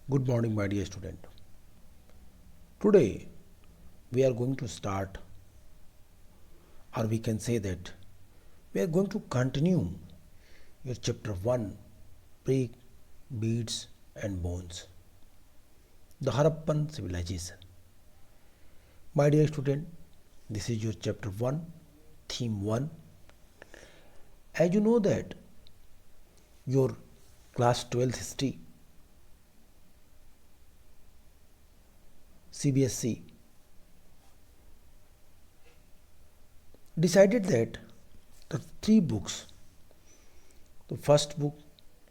Good morning, my dear student. Today we are going to start, or we can say that we are going to continue your chapter 1 Brick, Beads, and Bones, the Harappan civilization. My dear student, this is your chapter 1, theme 1. As you know that your class 12 history CBSC decided that the three books, the first book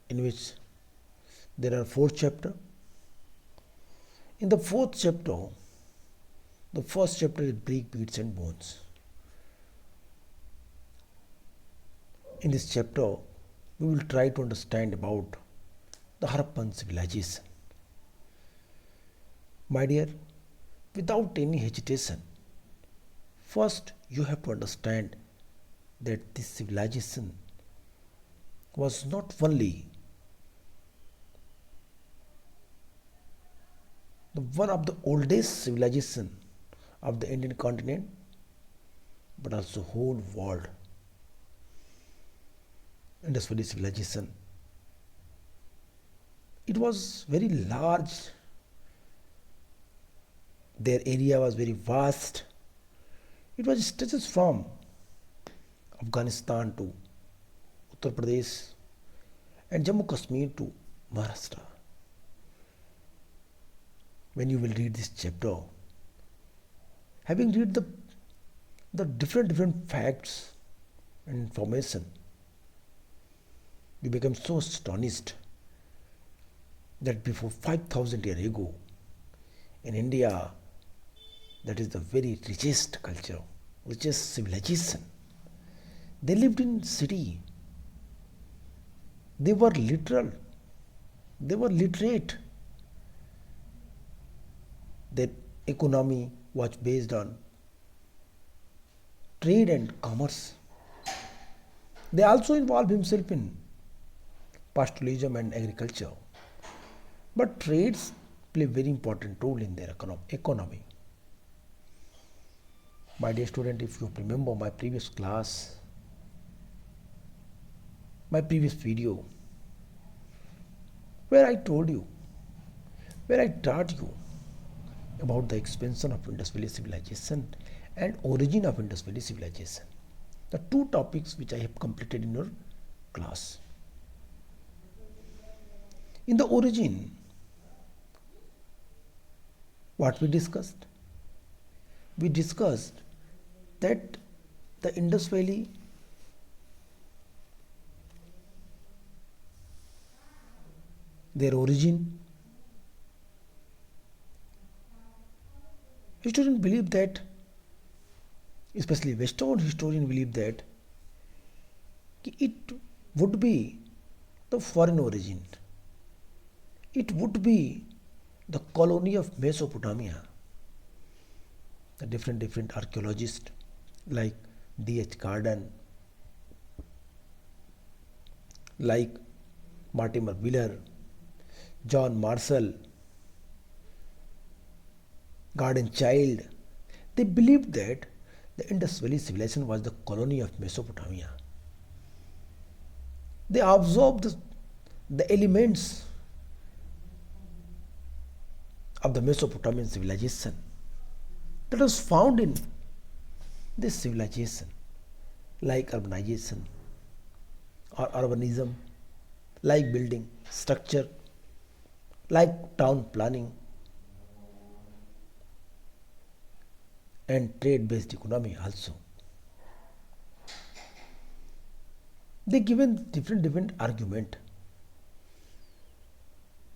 in which there are four chapters. In the fourth chapter, the first chapter is Brick, Beads, and Bones. In this chapter, we will try to understand about the Harappan civilization. My dear, without any hesitation, first you have to understand that this civilization was not only the one of the oldest civilization of the Indian continent, but also whole world. Indus Valley civilization. It was very large. Their area was very vast. It was stretches from Afghanistan to Uttar Pradesh and Jammu Kashmir to Maharashtra. When you will read this chapter, having read the different facts and information, you become so astonished that before 5,000 years ago, in India, that is the very richest culture, richest civilization. They lived in city. They were literal. They were literate. Their economy was based on trade and commerce. They also involved himself in pastoralism and agriculture. But trades play a very important role in their economy. My dear student, if you remember my previous class, my previous video, where I told you, where I taught you about the expansion of Indus Valley civilization and origin of Indus Valley civilization, the two topics which I have completed in your class. In the origin, what we discussed? We discussed that the Indus Valley their origin, historians believe that, especially Western historians believe that it would be the foreign origin. It would be the colony of Mesopotamia. The different archaeologists like D.H. Carden, like Mortimer Wheeler, John Marshall, Garden Child, they believed that the Indus Valley civilization was the colony of Mesopotamia. They absorbed the elements of the Mesopotamian civilization that was found in this civilization, like urbanization or urbanism, like building structure, like town planning and trade-based economy also. They given different argument.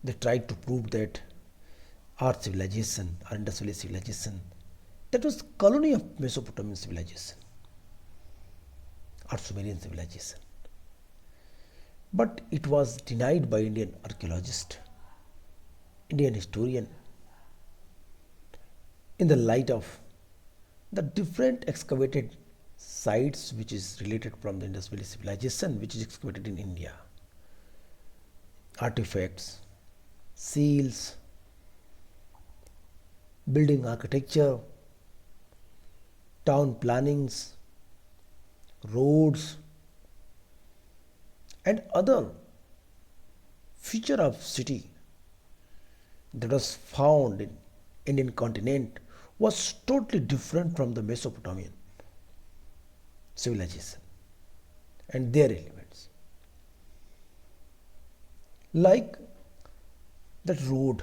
They tried to prove that our civilization, our Indus Valley civilization, that was colony of Mesopotamian civilization, or Sumerian civilization. But it was denied by Indian archaeologist, Indian historian, in the light of the different excavated sites which is related from the Indus Valley civilization, which is excavated in India, artifacts, seals, building architecture, town plannings, roads, and other feature of city that was found in Indian continent was totally different from the Mesopotamian civilization and their elements. Like that road,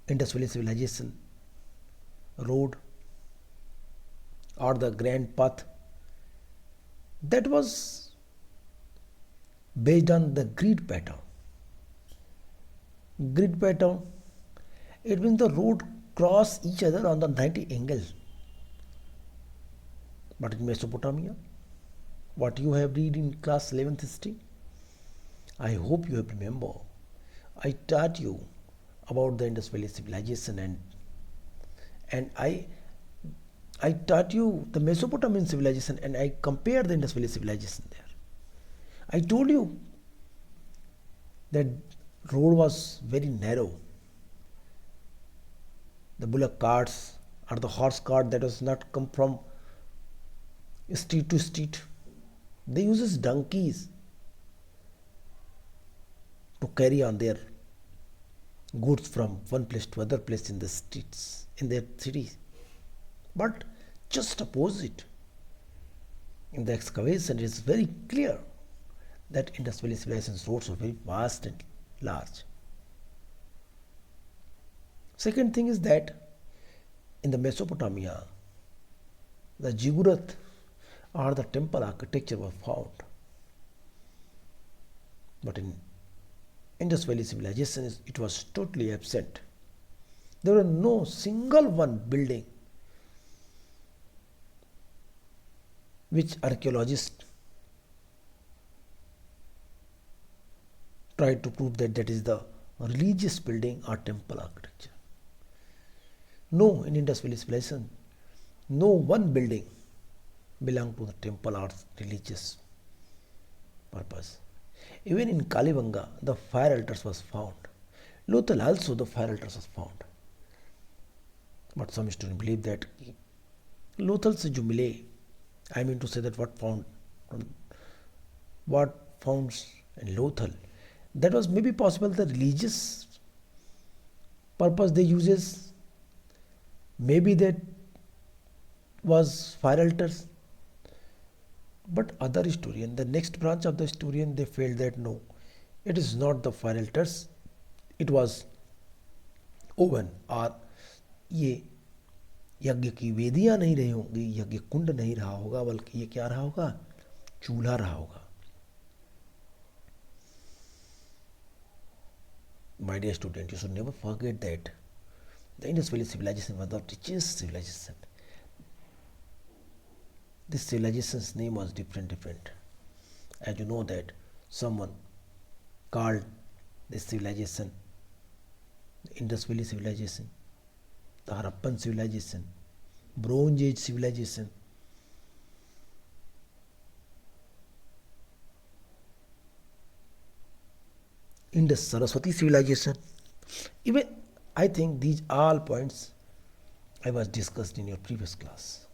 Indus Valley civilization road, or the grand path that was based on the grid pattern. Grid pattern, it means the road cross each other on the 90 angle. But in Mesopotamia, what you have read in class 11th history, I hope you have remember. I taught you about the Indus Valley civilization and I taught you the Mesopotamian civilization and I compared the Indus Valley civilization there. I told you that road was very narrow. The bullock carts or the horse cart that was not come from street to street. They uses donkeys to carry on their goods from one place to other place in the streets, in their cities. But just opposite, in the excavation, it is very clear that Indus Valley civilization's roads were very vast and large. Second thing is that in the Mesopotamia, the ziggurat or the temple architecture were found. But in Indus Valley civilization, it was totally absent. There were no single one building which archaeologists tried to prove that that is the religious building or temple architecture. No, in Indus Valley civilization, no one building belonged to the temple or religious purpose. Even in Kalibanga, the fire altars was found. Lothal also the fire altars was found. But some students believe that Lothal se jo mile, I mean to say that what found in Lothal, that was maybe possible the religious purpose they uses, maybe that was fire altars. But other historian, the next branch of the historian, they felt that no, it is not the fire altars, it was oven और ये यज्ञ की वेदियां नहीं रही होंगी, यज्ञ कुंड नहीं रहा होगा, बल्कि ये क्या रहा होगा, चूल्हा रहा होगा. My dear student, you should never forget that the Indus Valley civilization was the richest civilization. This civilization's name was different. As you know that someone called this civilization the Indus Valley civilization, the Harappan civilization, Bronze Age civilization. Indus Saraswati civilization. Even I think these all points I was discussed in your previous class.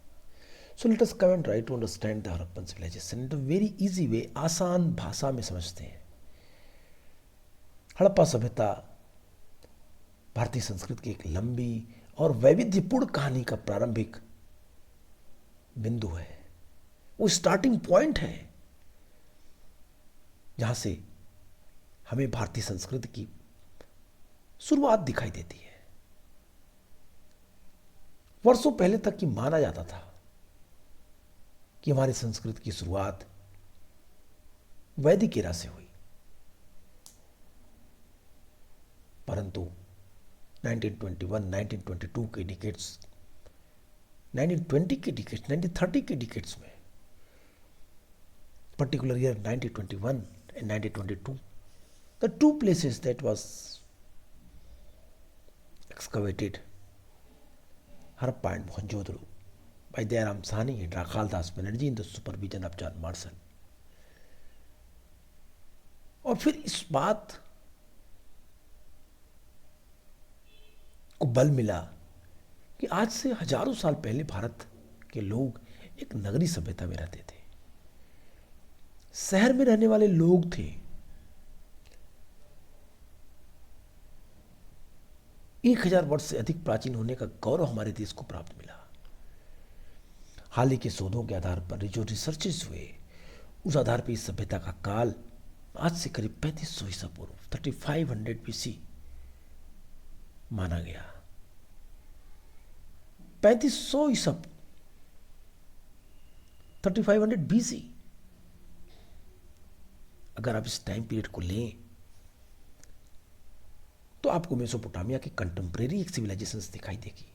So let us come and try to understand the Harappan civilization in a very easy way, आसान भाषा में समझते हैं. हड़प्पा सभ्यता भारतीय संस्कृति की एक लंबी और वैविध्यपूर्ण कहानी का प्रारंभिक बिंदु है. वो स्टार्टिंग पॉइंट है जहां से हमें भारतीय संस्कृति की शुरुआत दिखाई देती है. वर्षों पहले तक की माना जाता था कि हमारी संस्कृति की शुरुआत वैदिक एरा से हुई, परंतु 1921, 1922 के डिकेड्स, 1920 के डिकेड्स, 1930 के डिकेड्स में, particular year 1921 and 1922, the two places that was excavated, Harappa and Mohenjo-daro, by Dayaram Sahni and Rakhal Das Banerjee in the supervision of John Marshall. और फिर इस बात को बल मिला कि आज से हजारों साल पहले भारत के लोग एक नगरी सभ्यता में रहते थे, शहर में रहने वाले लोग थे। 1000 वर्ष से अधिक प्राचीन होने का गौरव हमारे देश को प्राप्त मिला। हाल ही के शोधों के आधार पर जो रिसर्चेस हुए, उस आधार पर इस सभ्यता का काल आज से करीब 3500 ईसा पूर्व 3500 BC माना गया। 3500 ईसा 3500 BC, अगर आप इस टाइम पीरियड को लें तो आपको मेसोपोटामिया की कंटेम्प्रेरी एक सिविलाइजेशंस दिखाई देगी।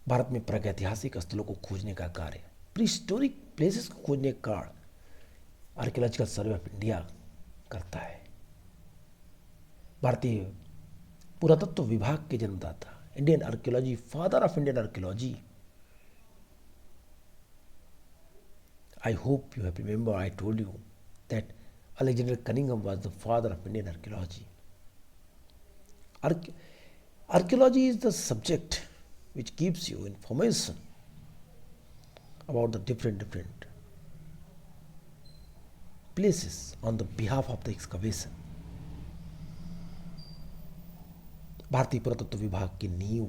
भारत में प्रागैतिहासिक स्थलों को खोजने का कार्य, प्रीहिस्टोरिक प्लेसेस को खोजने का कार्य आर्कियोलॉजिकल सर्वे ऑफ इंडिया करता है। भारतीय पुरातत्व विभाग के जन्मदाता, Indian archaeology, father of Indian archaeology. I hope you have remember I told you that Alexander Cunningham was the father of Indian archaeology. Archaeology is the subject which gives you information about the different places on the behalf of the excavation. भारतीय पुरातत्व विभाग की नींव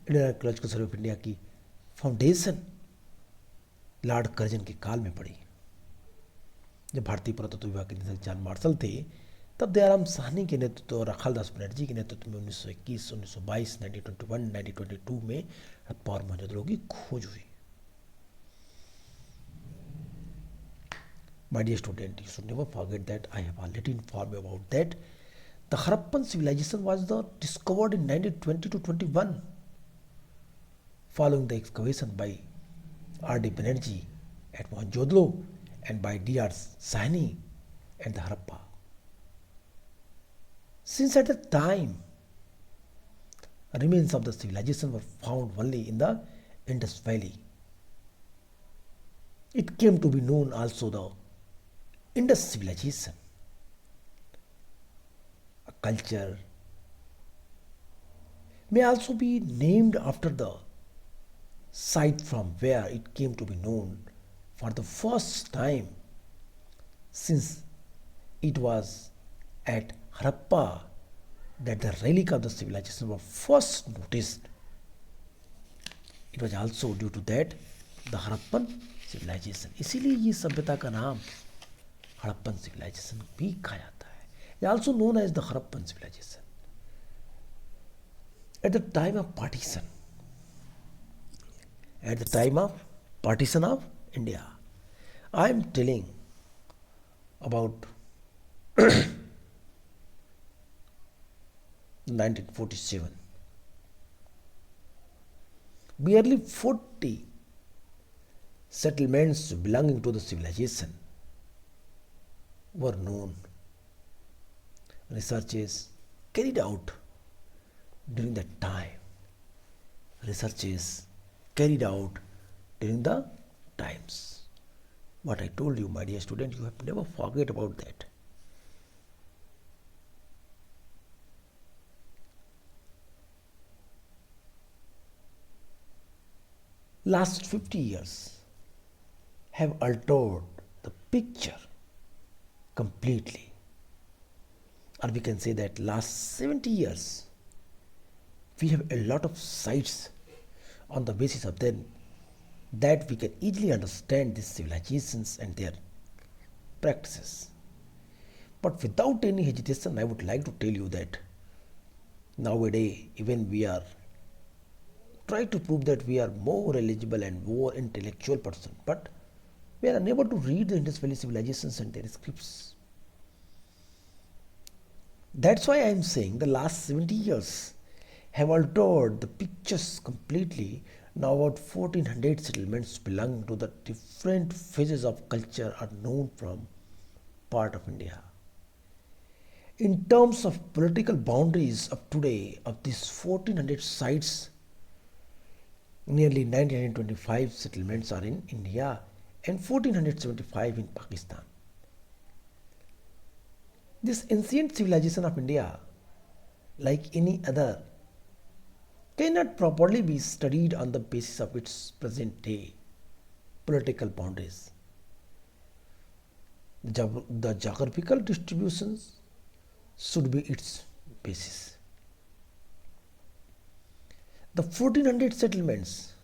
Indian archaeological survey of India की foundation Lord Curzon के काल में पड़ी। जब भारतीय पुरातत्व विभाग के निदेशक जॉन मार्शल थे, तब दयाराम साहनी के नेतृत्व और राखालदास बनर्जी के नेतृत्व में 1921, 1922, 1921, 1922 में हड़प्पा और मोहनजोदड़ो की खोज हुई। My dear student, you should never forget that I have already informed you about that. The Harappan civilization was discovered in 1920 to 21, following the excavation by R.D. Banerjee at Mohenjo-daro and by D.R. Sahni at the Harappa. Since at that time, remains of the civilization were found only in the Indus Valley. It came to be known also the Indus civilization, a culture may also be named after the site from where it came to be known for the first time, since it was at Harappa that the relic of the civilization were first noticed. It was also due to that the Harappan civilization. इसीलिए ये सभ्यता का नाम Harappan civilisation भी कहा जाता है. It is also known as the Harappan civilization. At the time of partition of India, I am telling about 1947. Barely 40 settlements belonging to the civilization were known. Researches carried out during that time. What I told you, my dear student, you have never forget about that. Last 50 years have altered the picture completely, or we can say that last 70 years we have a lot of sites on the basis of them that we can easily understand these civilizations and their practices. But without any hesitation, I would like to tell you that nowadays even we are trying to prove that we are more eligible and more intellectual person, but we are unable to read the Indus Valley civilizations and their scripts. That's why I am saying the last 70 years have altered the pictures completely. Now about 1400 settlements belonging to the different phases of culture are known from part of India. In terms of political boundaries of today, of these 1400 sites, nearly 925 settlements are in India and 1475 in Pakistan. This ancient civilization of India, like any other, cannot properly be studied on the basis of its present day political boundaries. The geographical distributions should be its basis. The 1400 settlements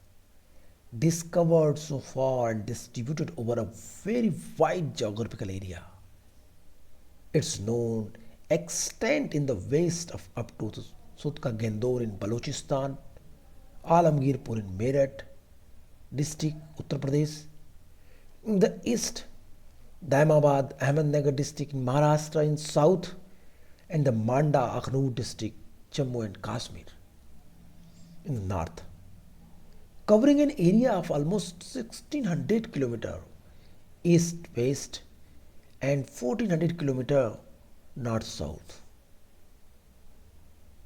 discovered so far and distributed over a very wide geographical area. Its known extent in the west of up to Sutka Gendor in Balochistan, Alamgirpur in Meerut district, Uttar Pradesh. In the east, Daimabad, Ahmednagar district in Maharashtra in south, and the Manda Akhnoor district, Jammu and Kashmir in the north, covering an area of almost 1600 km east-west and 1400 km north-south.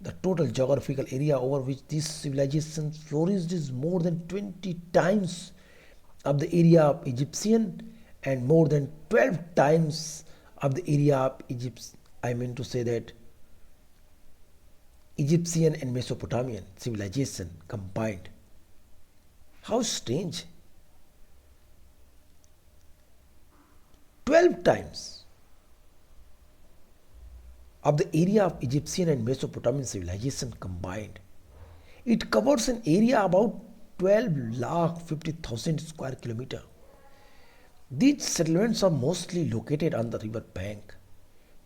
The total geographical area over which this civilization flourished is more than 20 times of the area of Egyptian and more than 12 times of the area of Egypt. I mean to say that Egyptian and Mesopotamian civilization combined. How strange! 12 times of the area of Egyptian and Mesopotamian civilization combined. It covers an area about 12 lakh 50,000 square kilometer. These settlements are mostly located on the river bank.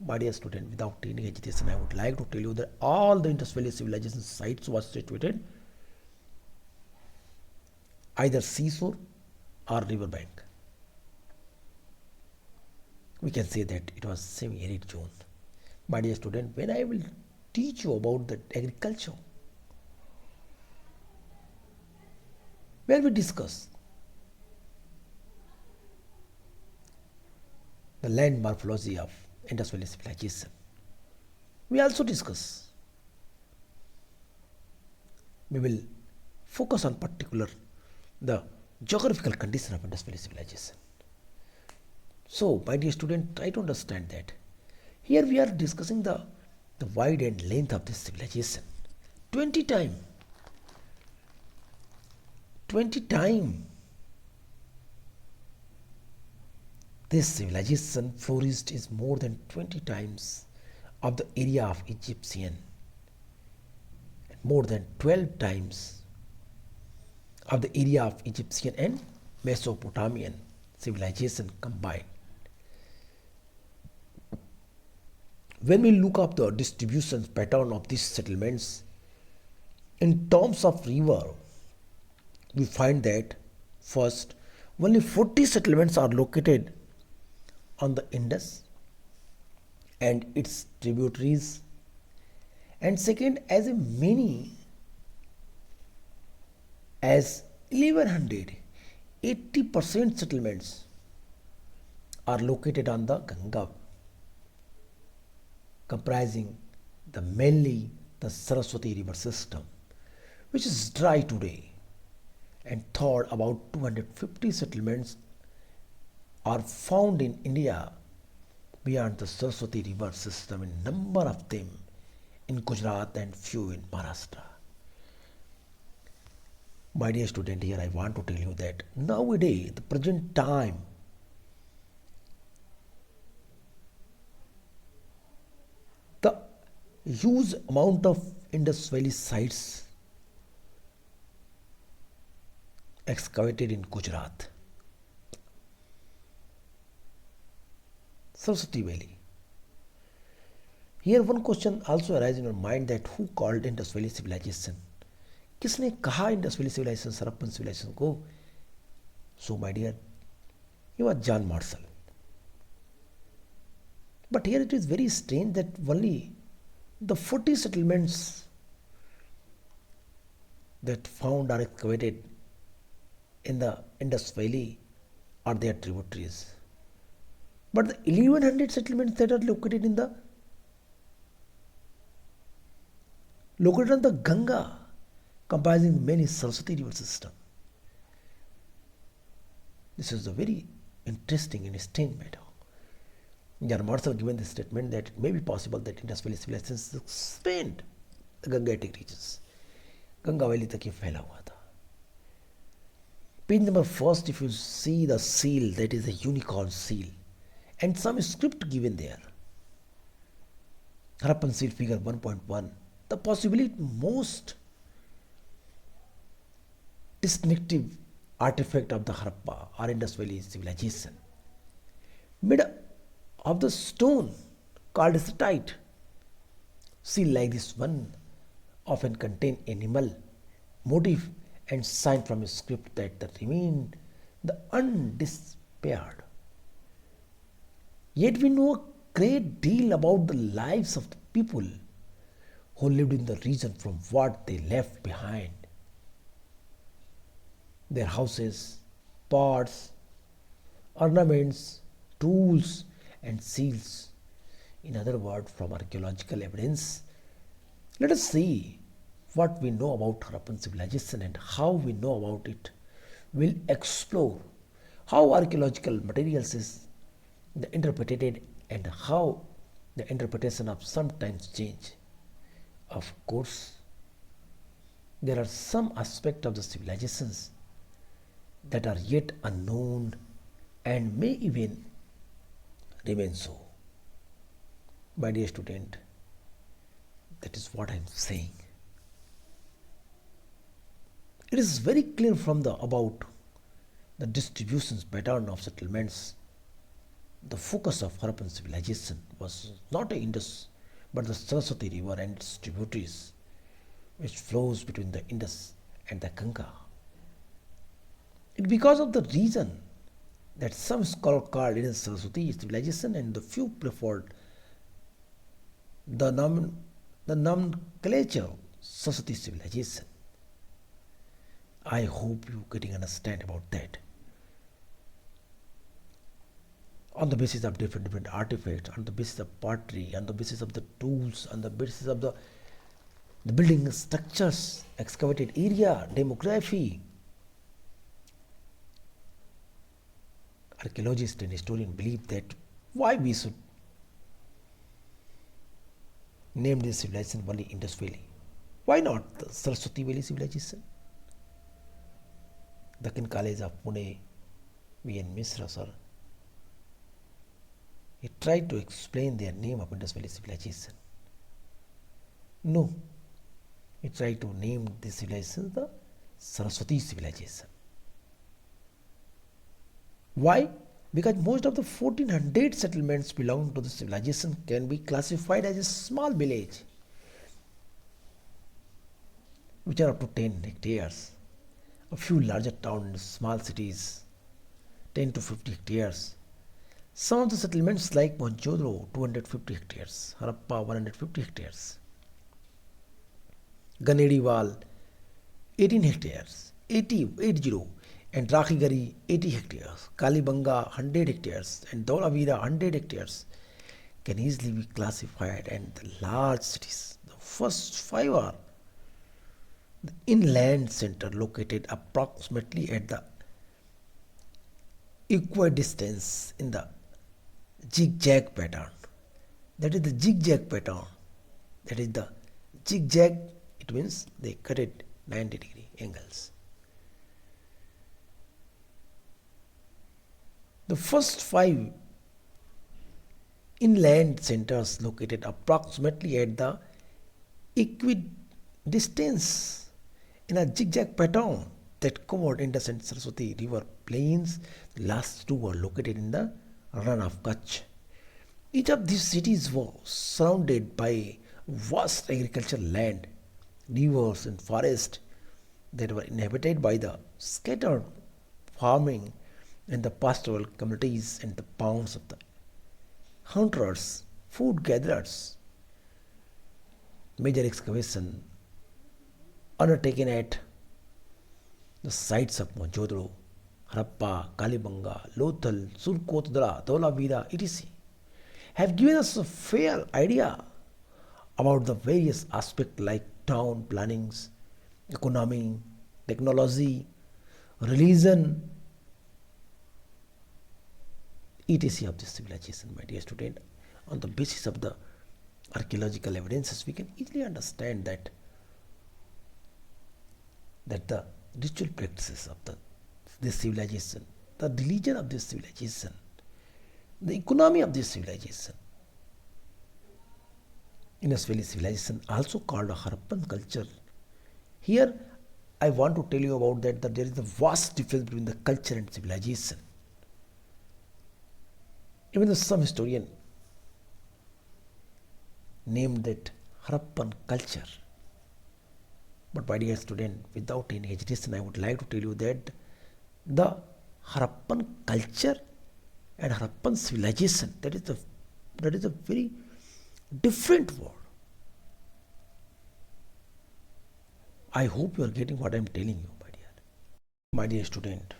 My dear student, without any hesitation, I would like to tell you that all the Indus Valley civilization sites were situated either seashore or river bank. We can say that it was semi-arid zone. My dear student, when I will teach you about the agriculture, where we discuss the land morphology of Indus Valley civilization, we also discuss, we will focus on particular the geographical condition of Indus Valley civilization. So, my dear student, try to understand that. Here we are discussing the wide and length of this civilization. 20 time. This civilization flourished is more than 20 times of the area of Egyptian and more than 12 times of the area of Egyptian and Mesopotamian civilization combined. When we look up the distribution pattern of these settlements in terms of river, we find that first, only 40 settlements are located on the Indus and its tributaries, and second, as many as 1100, 80% settlements are located on the Ganga, comprising mainly the Saraswati river system, which is dry today. And third, about 250 settlements are found in India beyond the Saraswati river system, a number of them in Gujarat and few in Maharashtra. My dear student, here I want to tell you that nowadays, the present time, the huge amount of Indus Valley sites excavated in Gujarat, Saraswati Valley. Here one question also arises in your mind that who called Indus Valley civilization? किसने कहा Indus valley civilisation सरप्पन civilisation को? So my dear, he was John Marshall. But here it is very strange that only the 40 settlements that found are excavated in the Indus Valley are their tributaries. But the 1100 settlements that are located on the Ganga, comprising many Saraswati river system. The This is a very interesting and strange matter. Jan Marshall given the statement that it may be possible that Indus Valley civilization expand the Gangetic regions. Ganga valley तक ये फैला हुआ था. Page number first, if you see the seal, that is a unicorn seal, and some script given there. Harappan seal figure 1.1. The possibly most distinctive artifact of the Harappa or Indus Valley civilization. Made of the stone called acetite. Seal like this one often contain animal motif and sign from a script that the remain the undisappeared. Yet we know a great deal about the lives of the people who lived in the region from what they left behind. Their houses, pots, ornaments, tools and seals. In other words, from archaeological evidence, let us see what we know about Harappan civilization and how we know about it. We'll explore how archaeological materials is interpreted and how the interpretation of sometimes change. Of course, there are some aspects of the civilizations that are yet unknown and may even remain so. My dear student, that is what I am saying. It is very clear from the about the distributions pattern of settlements. The focus of Harappan civilization was not the Indus but the Saraswati river and its tributaries which flows between the Indus and the Ganga. It because of the reason that some scholars called Indus Saraswati civilization and the few preferred the nomenclature Saraswati civilization. I hope you getting understand about that. On the basis of different artifacts, on the basis of pottery, on the basis of the tools, on the basis of the building structures, excavated area, demography. Archaeologists and historians believe that why we should name this civilization only Indus Valley. Why not the Saraswati Valley civilization? Dakhin College of Pune, V.N. Mishra sir, he tried to explain their name of Indus Valley civilization. No, he tried to name this civilization the Saraswati civilization. Why? Because most of the 1400 settlements belonging to the civilization can be classified as a small village, which are up to 10 hectares. A few larger towns, small cities, 10 to 50 hectares. Some of the settlements like Mohenjo-daro, 250 hectares, Harappa, 150 hectares, Ganediwal, 18 hectares, 80, and Rakhigari, 80 hectares, Kalibanga, 100 hectares, and Dhaulavira, 100 hectares, can easily be classified, and the large cities. The first five are the inland center located approximately at the equidistance in the zigzag pattern. That is the zigzag pattern. That is the zigzag, it means they cut it 90-degree angles. The first five inland centers located approximately at the equidistance in a zigzag pattern that covered Indus and Saraswati river plains. The last two were located in the Ran of Kutch. Each of these cities was surrounded by vast agricultural land, rivers and forests that were inhabited by the scattered farming and the pastoral communities and the bounds of the hunters, food gatherers. Major excavation undertaken at the sites of Mohenjo-daro, Harappa, Kalibanga, Lothal, Surkotdara, Dhaulavira, etc. have given us a fair idea about the various aspects like town plannings, economy, technology, religion, etc. of this civilization, my dear student. On the basis of the archaeological evidences, we can easily understand that the ritual practices of this civilization, the religion of this civilization, the economy of this civilization, Indus Valley civilization, also called a Harappan culture. Here, I want to tell you about that there is a vast difference between the culture and civilization. Even though some historian named that Harappan culture. But my dear student, without any hesitation, I would like to tell you that the Harappan culture and Harappan civilization, that is a very different word. I hope you are getting what I am telling you, my dear. My dear student,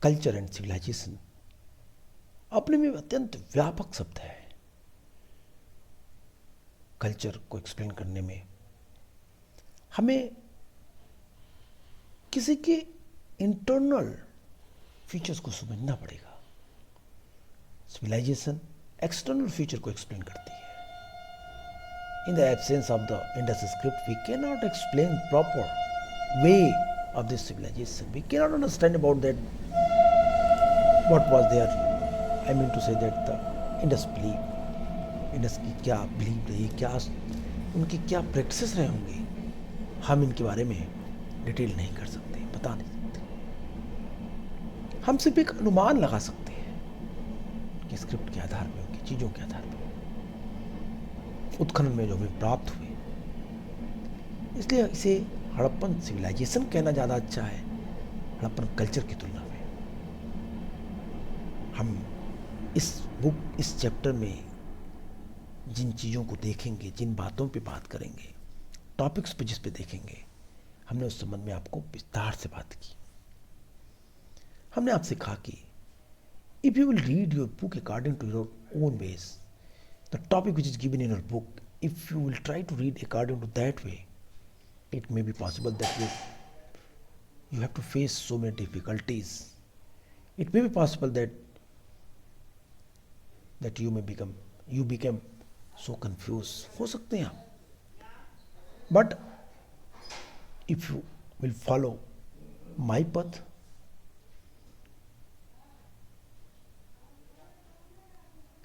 culture and civilisation अपने में अत्यंत व्यापक शब्द है. Culture को explain करने में हमें किसी के इंटरनल फीचर्स को समझना पड़ेगा. सिविलाइजेशन एक्सटर्नल फीचर को एक्सप्लेन करती है. In the absence of the Indus script, we cannot explain proper way of this civilization. We cannot understand about that what was there. I mean to say that the Indus belief, Indus की क्या believe रही, क्या उनकी क्या practices रहे होंगे, हम इनके बारे में डिटेल नहीं कर सकते, बता नहीं सकते. हम सिर्फ एक अनुमान लगा सकते हैं कि स्क्रिप्ट के आधार पर, उनकी चीज़ों के आधार पर, उत्खनन में जो हमें प्राप्त हुए. इसलिए इसे हड़प्पन सिविलाइजेशन कहना ज़्यादा अच्छा है हड़प्पन कल्चर की तुलना में. हम इस बुक, इस चैप्टर में जिन चीज़ों को देखेंगे, जिन बातों पे बात करेंगे, टॉपिक्स पे जिस पे देखेंगे, हमने उस संबंध में आपको विस्तार से बात की. हमने आपसे कहा कि if you will read your book according to your own ways, the topic which is given in your book, if you will try to read according to that way, it may be possible that you have to face so many difficulties. It may be possible that you become so confused. हो सकते हैं आप. But if you will follow my path,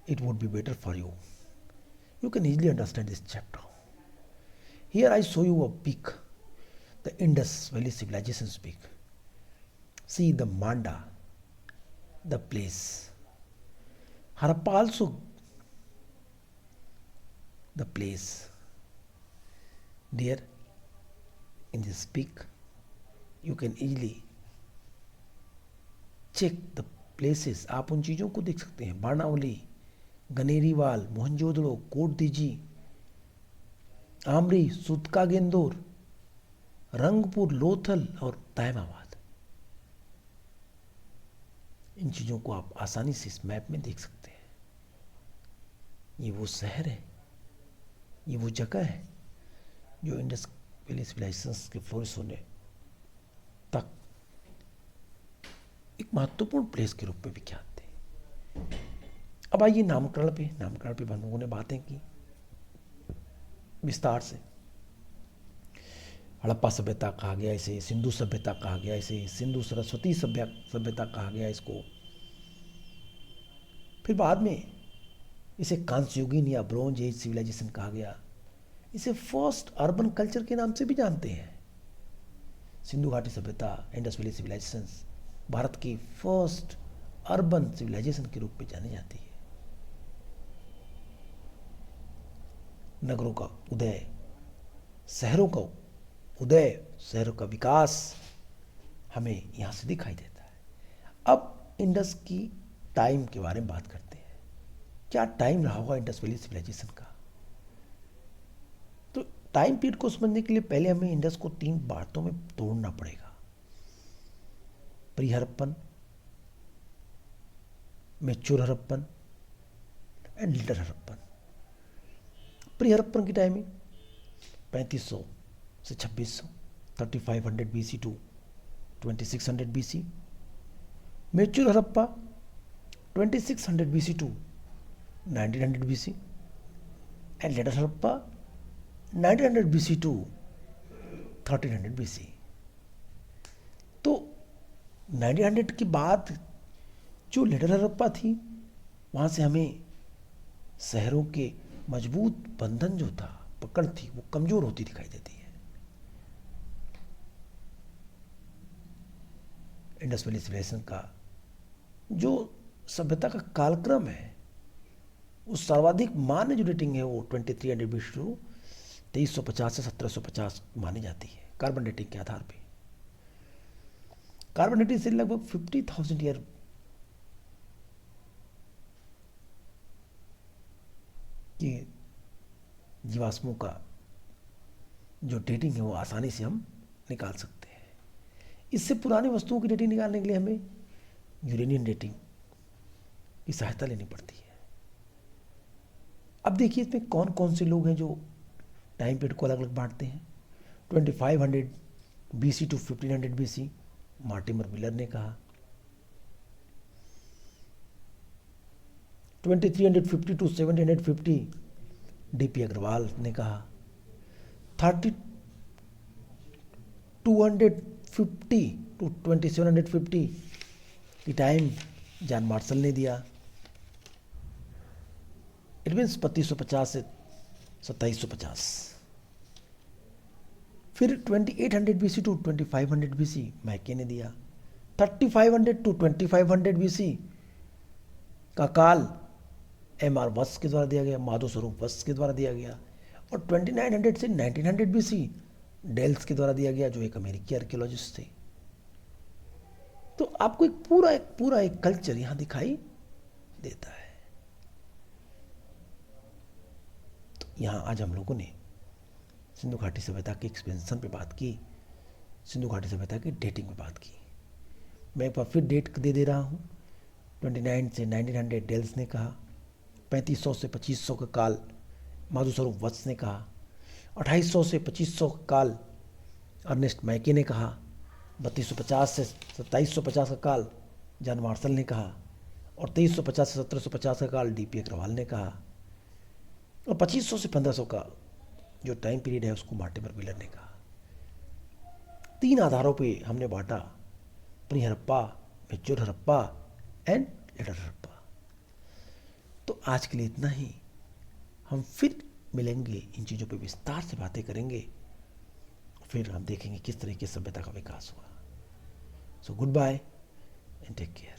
it would be better for you. You can easily understand this chapter. Here I show you a peak, the Indus Valley Civilization's peak. See the Manda, the place. Harappa also, the place. There, in this peak, you can easily check the places. आप उन चीज़ों को देख सकते हैं. बाणावली, गनेरीवाल, मोहनजोदड़ो, कोटदीजी, आमरी, सुतका गेंदोर, रंगपुर, लोथल और तैमाबाद. इन चीज़ों को आप आसानी से इस मैप में देख सकते हैं. ये वो शहर है, ये वो जगह है जो इंडस वैली सिविलाइजेशंस के फ्लोरिश होने तक एक महत्वपूर्ण प्लेस के रूप में विख्यात थे. अब आइए नामकरण पे हम लोगों ने बातें की विस्तार से. हड़प्पा सभ्यता कहा गया इसे, सिंधु सभ्यता कहा गया इसे, सिंधु सरस्वती सभ्यता कहा गया इसको. फिर बाद में इसे कांस्ययुगीन या ब्रोंज एज सिविलाइजेशन कहा गया. इसे फर्स्ट अर्बन कल्चर के नाम से भी जानते हैं. सिंधु घाटी सभ्यता, इंडस वैली सिविलाइजेशन भारत की फर्स्ट अर्बन सिविलाइजेशन के रूप में जानी जाती है. नगरों का उदय, शहरों का उदय, शहरों का विकास हमें यहाँ से दिखाई देता है. अब इंडस की टाइम के बारे में बात करते हैं. क्या टाइम रहा होगा इंडस वैली सिविलाइजेशन का? तो टाइम पीरियड को समझने के लिए पहले हमें इंडस को 3 बातों में तोड़ना पड़ेगा. Pre Harappan, mature Harappan and later Harappan. Pre Harappan की टाइमिंग 3500 से 2600, 3500 BC to 2600 BC. Mature Harappa 2600 BC to 1900 BC, and later Harappa 1900 BC to 1300 BC. तो 1900 के बाद जो लेटर हड़प्पा थी, वहाँ से हमें शहरों के मजबूत बंधन जो था, पकड़ थी, वो कमज़ोर होती दिखाई देती है। इंडस वैली सिविलाइजेशन का जो सभ्यता का कालक्रम है, उस सर्वाधिक मान्य जो डेटिंग है वो 2300 BC टू 2350 से 1750 मानी जाती है कार्बन डेटिंग के आधार पे। कार्बन डेटिंग से लगभग 50,000 ईयर के जीवाश्मों का जो डेटिंग है वो आसानी से हम निकाल सकते हैं। इससे पुरानी वस्तुओं की डेटिंग निकालने के लिए हमें यूरेनियम डेटिंग की सहायता लेनी पड़ती है। अब देखिए इसमें कौन कौन से लोग हैं जो टाइम पीरियड को अलग अलग बांटते हैं। 2500 BC to 1500 BC Mortimer Miller ने कहा। 2350 टू 750 DP अग्रवाल ने कहा। 3250 टू 2750 की टाइम जॉन मार्शल ने दिया। इट मीन्स 3250 से 2750। फिर 2800 BC टू 2500 BC मैके ने दिया। 3500 टू 2500 BC का काल MR वत्स के द्वारा दिया गया, माधव स्वरूप वत्स के द्वारा दिया गया। और 2900 से 1900 BC डेल्स के द्वारा दिया गया, जो एक अमेरिकी आर्कियोलॉजिस्ट थे। तो आपको एक पूरा एक कल्चर यहां दिखाई देता है। तो यहां आज हम लोगों ने सिंधु घाटी सभ्यता के एक्सपेंशन पे बात की, सिंधु घाटी सभ्यता की डेटिंग पे बात की। मैं एक बार फिर डेट दे रहा हूँ। 29 से 1900 डेल्स ने कहा। 3500 से 2500 का काल माधव स्वरूप वत्स ने कहा। 2800 से 2500 का काल अर्नेस्ट मैके ने कहा। 3250 से 2750 का काल जॉन मार्शल ने कहा। और 2350 से 1750 का काल DP अग्रवाल ने कहा। और 2500 से 1500 का जो टाइम पीरियड है उसको मार्टिमर मिलर ने कहा। 3 आधारों पे हमने बांटा, pre Harappa, mature Harappa and later Harappa. तो आज के लिए इतना ही। हम फिर मिलेंगे, इन चीज़ों पे विस्तार से बातें करेंगे, फिर हम देखेंगे किस तरह की सभ्यता का विकास हुआ। So good bye and take care.